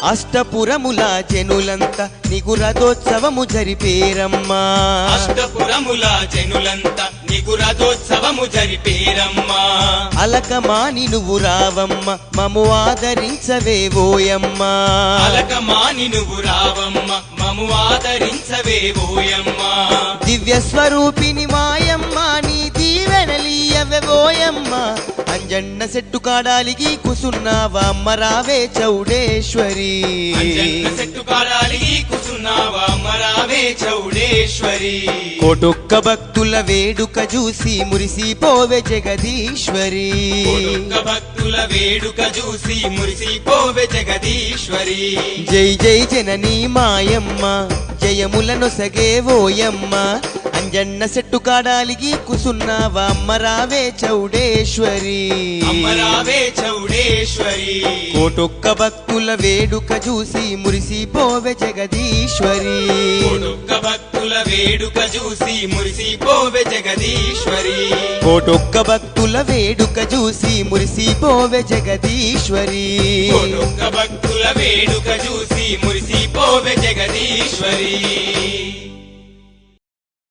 అష్టపురముల జనులంతా నీకు రథోత్సవము జరిపేరమ్మా అష్టపురముల జనులంతా నీకు రథోత్సవము జరిపేరమ్మా అలకమాని నువ్వు రావమ్మ మము ఆదరించవే ఓయమ్మా అలకమాని నువ్వు రావమ్మ మము ఆదరించవే ఓయమ్మా దివ్య స్వరూపిణి మాయమ్మ నీ దీవెనలీయవే ఓయమ్మ అంజన్న చెట్టు కాడాలిగి కుసున్నావా అమ్మ రావే చౌడేశ్వరి అంజన్న చెట్టు కాడాలిగి కుసున్నావా అమ్మ రావే చౌడేశ్వరి కోటొక్క భక్తుల వేడుక చూసి మురిసిపోవే జగదీశ్వరి కోటొక్క భక్తుల వేడుక చూసి మురిసిపోవే జగదీశ్వరి జై జై జననీ మాయమ్మ జయములను సగే ఓయమ్మ అంజన్న చెట్టు కాడాలిగి కుసున్నావా అమ్మ రావే చౌడేశ్వరి అమ్మ రావే చౌడేశ్వరి కోటొక్క భక్తుల వేడుక చూసి మురిసిపోవే జగదీశ్వరి కోటొక్క భక్తుల వేడుక చూసి మురిసిపోవే జగదీశ్వరి కోటొక్క భక్తుల వేడుక చూసి మురిసిపోవే జగదీశ్వరి కోటొక్క భక్తుల వేడుక చూసి మురిసిపోవే జగదీశ్వరి